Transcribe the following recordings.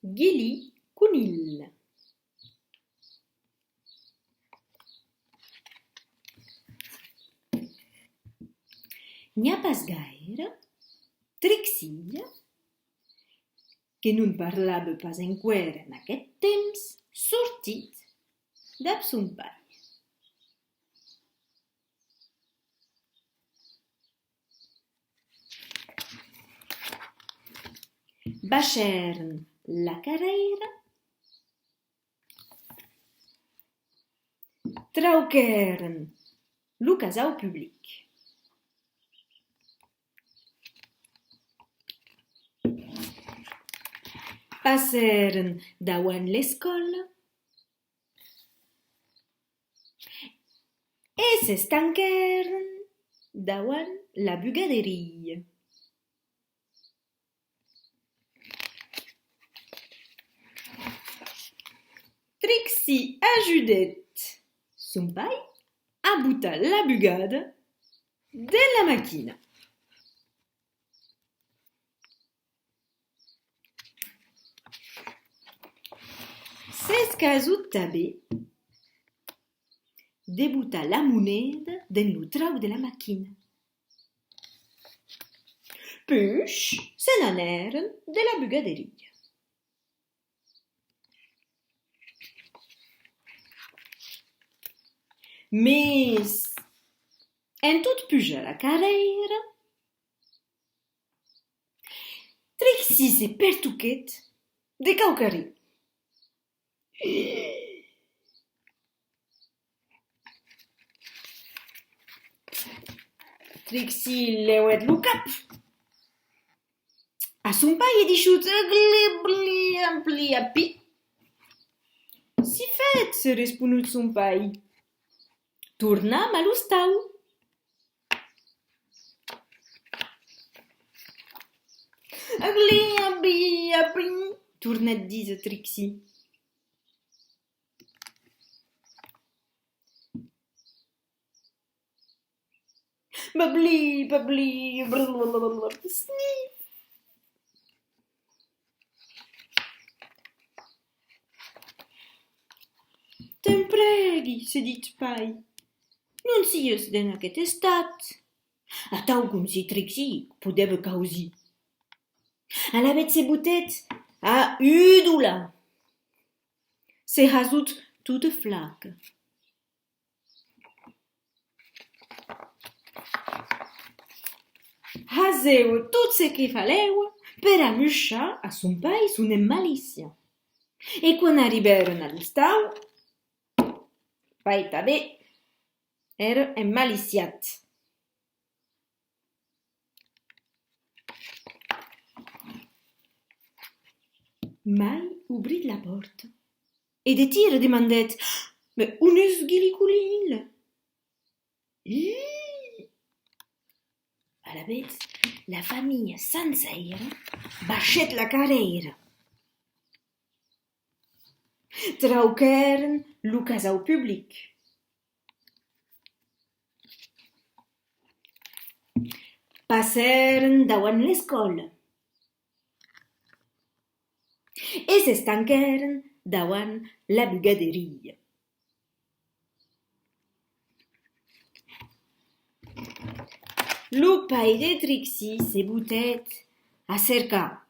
Gili Conill. N'hi ha pas gaire, Trixilla, que non parlava pas enquera en aquest temps, sortit d'ab son pai. Baixèren la carreira, trauquèren lo casau public. Passèren dauant l'escòla e s'estanquèren dauant la bugaderia. Trixie ajudèt son pai a botar la bugada de la machina. S'escasut tanben de botar la moneda den lo trau de la machina. Puix se n'anèren de la bugaderia. Mes en tot pujar la carreira, Trixie se pertuquèt de caucarir. Trixie leuèt lo cap a son pai e dixut pi. Si fet, se responut son pai. Tornam a l'ostau. Tornèt díser Trixie. Babli, snif. Te'n pregui, se dit pai. Non sies den aquest estat. Atau com si Trixie podeva causir. Alavet se botet a udula. Se hasut tota flaca. Haseu tot ce que faleua per amusar a son pai son malicia. E quan arribèren a l'ostau, pai tanben era emmaliciat. Mai obrit la porta e de tir demandèt: Mais on eus Gili Conill? Alavetz, la família sencera baixèt la carreira. Trauquèren lo casau public. Passèren dauant l'escòla e s'estanquèren dauant la bugaderia. Lo pai de Trixie se botèt a cercar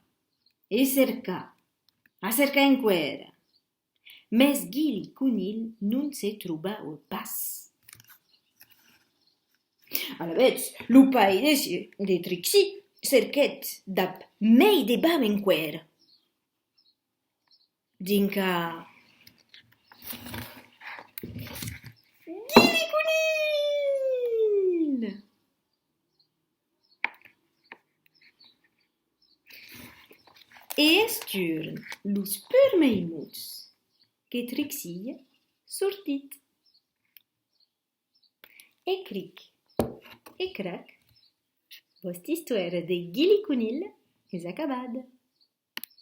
enquera, mes Gili Conill non se trobaue pas. Alavetz, lo pai de Trixie cerquèt dap mei de bam enquera. Dinca Gili Conill! E esturen los permeimuts que Trixie sortit. E cric, e crac, vosta histoire de Gili Conill és acabada.